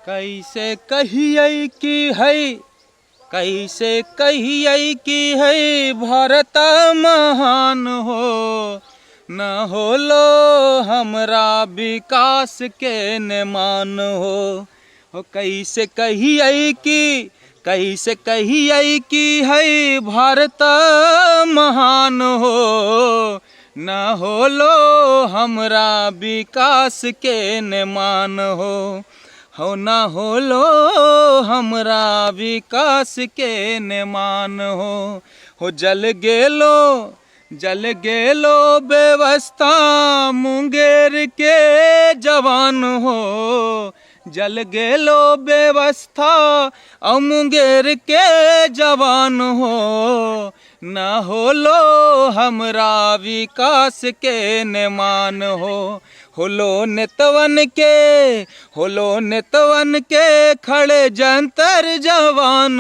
कैसे कहिए कि है, कैसे कहिए कि है भारत महान हो, न होलो हमरा विकास के न मान हो कैसे कहिए कि है भारत महान हो, न होलो हमरा विकास के न मान हो न होलो हमरा विकास के न मान हो जल गेलो व्यवस्था मुंगेर के जवान हो, जल गेलो व्यवस्था और मुंगेर के जवान हो, न होलो हमरा विकास के न मान होलो नेतवन के खड़े जंतर जवान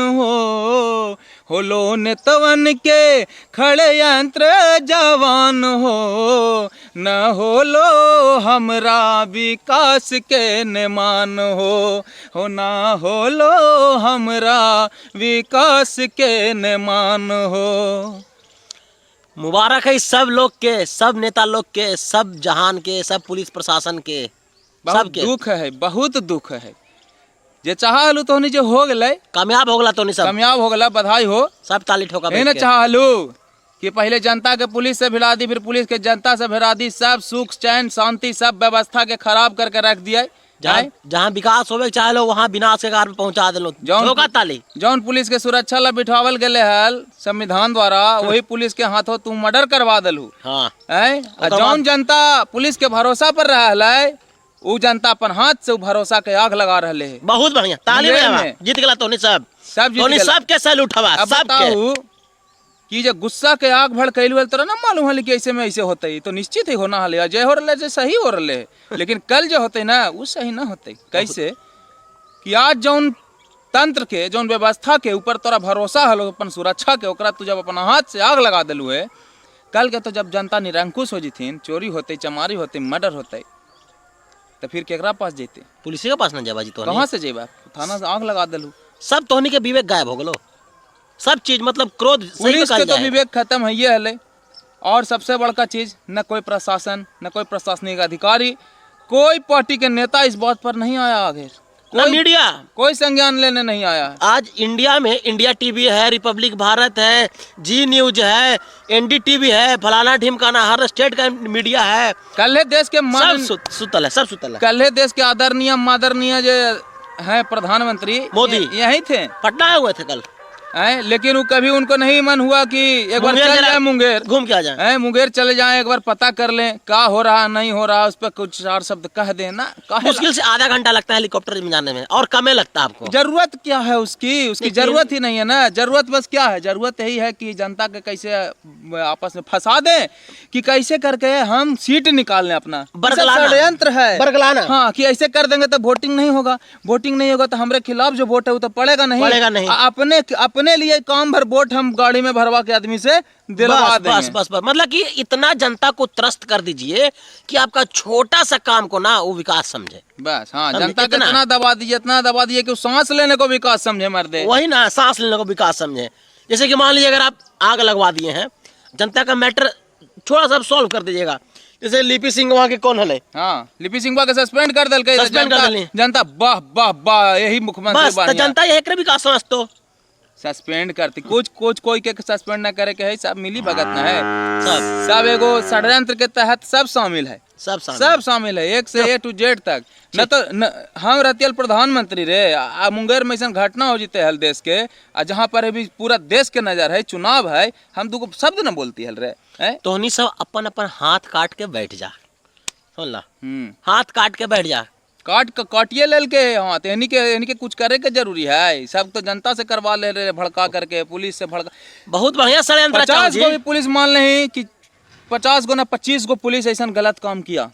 होलो नेतवन के खड़े यंत्र जवान हो, न होलो हमरा विकास के न मान हो न होलो हमरा विकास के न मान हो। मुबारक है सब लोग के, सब नेता लोग के, सब जहान के, सब पुलिस प्रशासन के, बहुत दुख है, बहुत दुख है। जे चाहलू तो जो हो गए कामयाब हो गला तो नहीं सब कामयाब हो गला, बधाई हो, सब ताली ठोका। नहीं चाहलू कि पहले जनता के पुलिस से भिड़ा दी, फिर पुलिस के जनता से भिड़ा दी, सब सुख चैन शांति सब व्यवस्था के खराब करके रख दिया। जहाँ विकास होवे चाहे लो वहाँ विनाश के कारण पहुँचा दिलो। जौन पुलिस के सुरक्षा ला बिठावल गए हल संविधान द्वारा, वही पुलिस के हाथों तू मर्डर करवा दिलू। जौन जनता पुलिस के भरोसा पर रहा है, वो जनता अपन हाथ से भरोसा के आग लगा रहे है। बहुत बढ़िया, ताली में जीत गला तो सब के सैल्यूट हवा। अब बताऊ कि जो गुस्सा के आग भड़कैलू तोरा ना मालूम है कि ऐसे में ऐसे होते तो निश्चित ही होना है, जय हो रहे सही हो रहे है, लेकिन कल जो होते ना वो सही ना होते। कैसे कि आज जौन तंत्र के जौन व्यवस्था के ऊपर तोरा भरोसा हलो अपन सुरक्षा के, ओकरा तू जब अपन हाथ से आग लगा दिलू है, कल के तो जब जनता निरंकुश हो जथिन, चोरी होते, चमारी होते, मर्डर होते, तो फिर केकरा पास जेते? पुलिस के पास ना जेबा जी, तो कहाँ से जेबा? थाना से आग लगा दिलू, सब तोहनी के विवेक गायब हो गलो, सब चीज मतलब क्रोध। पुलिस के तो विवेक खत्म है ये हले। और सबसे बड़का चीज, न कोई प्रशासन, न कोई प्रशासनिक अधिकारी, कोई पार्टी के नेता इस बात पर नहीं आया आगे, कोई मीडिया कोई संज्ञान लेने नहीं आया। आज इंडिया में इंडिया टीवी है, रिपब्लिक भारत है, जी न्यूज है, NDTV है, फलाना ढिमकाना, हर स्टेट का मीडिया है। कल देश के सब सुतल है। कल देश के आदरणीय मादरणीय जो है प्रधानमंत्री मोदी यही थे, पटना आए हुए थे कल, लेकिन वो कभी उनको नहीं मन हुआ कि एक बार चल जाए मुंगेर, घूम के आ जाए, मुंगेर चले जाएं, एक बार पता कर लें क्या हो रहा नहीं हो रहा, उस पर कुछ चार शब्द कह देना। मुश्किल से आधा घंटा लगता है हेलीकॉप्टर में जाने में, और कम लगता है आपको। जरूरत क्या है उसकी जरूरत ही नहीं है ना। जरूरत बस क्या है, जरूरत यही है कि जनता के कैसे आपस में फंसा दें, कि कैसे करके हम सीट निकाल लें अपना। षड्यंत्र है बरगलाना, हाँ, कि ऐसे कर देंगे तो वोटिंग नहीं होगा, वोटिंग नहीं होगा तो हमारे खिलाफ जो वोट है वो तो पड़ेगा नहीं। अपने लिए काम भर वोट हम गाड़ी में भरवा के आदमी से दिलवा देंगे। बस मतलब कि इतना जनता को त्रस्त कर दीजिए कि आपका छोटा सा काम को ना वो विकास समझे। बस हाँ, जनता को इतना दबा दीजिए कि सांस लेने को विकास समझे, मर्दे वही ना, सांस लेने को विकास समझे। जैसे कि मान लीजिए अगर आप आग लगवा दिए हैं, जनता का मैटर थोड़ा सा सॉल्व कर दीजिएगा। जैसे लिपि सिंह वहाँ के कौन है, हाँ, लिपि सिंह के सस्पेंड कर दिल, जनता वाह वाह वाह, यही मुख्यमंत्री जनता यही विकास समझतो सस्पेंड करती। कुछ कोई के सस्पेंड न करे के है, सब मिली भगत न है, सब एगो षड्यंत्र के तहत सब शामिल है, सब शामिल है, एक से A to Z तक। न तो हम रहती प्रधानमंत्री रे, मुंगेर में ऐसा घटना हो जीते हल देश के, जहाँ पर अभी पूरा देश के नजर है, चुनाव है, हम दूगो शब्द न बोलती हल रे, तो नहीं सब अपन अपन हाथ काट के बैठ जा, सुन ला, हाथ काट के बैठ जा, काटिए लेल के हाथ, इन्हीं के कुछ करे के जरूरी है, सब तो जनता से करवा ले रहे, भड़का करके, पुलिस से भड़का। बहुत बढ़िया षड्यंत्र। 50 गो भी पुलिस मान नहीं कि 50 गो ना 25 गो पुलिस ऐसा गलत काम किया,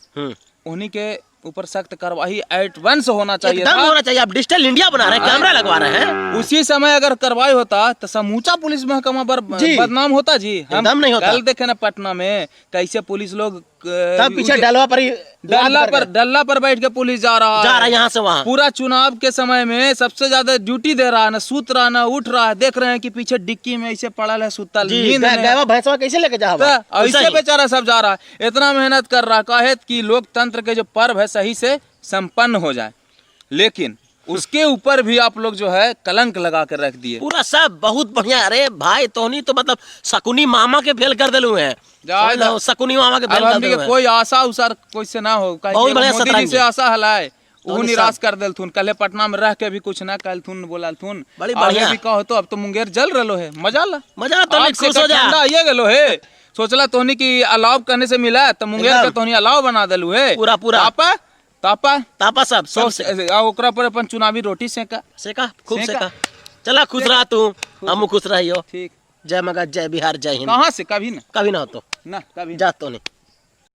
उन्हीं के ऊपर सख्त कार्रवाई एडवांस होना चाहिए, एकदम होना चाहिए। आप डिजिटल इंडिया बना रहे हैं, कैमरा लगवा रहे हैं, उसी समय अगर कार्रवाई होता तो समूचा पुलिस महकमा पर बदनाम होता जी। हम नहीं होता। कल देखे ना पटना में कैसे पुलिस लोग तब पीछे डल्ला पर बैठ के पुलिस जा रहा है यहाँ से वहाँ। पूरा चुनाव के समय में सबसे ज्यादा ड्यूटी दे रहा है, ना सूत रहा ना उठ रहा है। देख रहे हैं कि पीछे डिक्की में ऐसे पड़ा है सुतल, नींद में भैंसवा कैसे लेके जा ऐसे बेचारा सब जा रहा है। इतना मेहनत कर रहा है कि लोकतंत्र के जो पर्व है सही से संपन्न हो जाए, लेकिन उसके ऊपर भी आप लोग जो है कलंक लगा कर रख दिए पूरा सब। बहुत बढ़िया। अरे भाई तोहनी तो मतलब शकुनी मामा के फेल कर दिलू है, शकुनी मामा के फेल कर दिलू है। कोई आशा उसा कोई से ना हो, बहुत बढ़िया मोदी जी से आशा हलाए वो निराश कर दिलथुन। कल पटना में रह के भी कुछ ना कहलथुन, बोलथुन बड़ी बढ़िया भी कहो तो अब तो मुंगेर जल रलो है। मजा ला तो खुश हो जा। ये गेलो है, सोचला तोहनी की अलाव करने से मिला तो मुंगेर का तोहनी अलाव बना दिलू है पूरा पूरा। तापा सब ओकरा पर अपन चुनावी रोटी सेका खूब सेका। चला खुश रहा तू, हम खुश रहियो। ठीक। जय मगध, जय बिहार, जय हिंद। कहाँ से कभी ना हो तो ना कभी जा तो नहीं।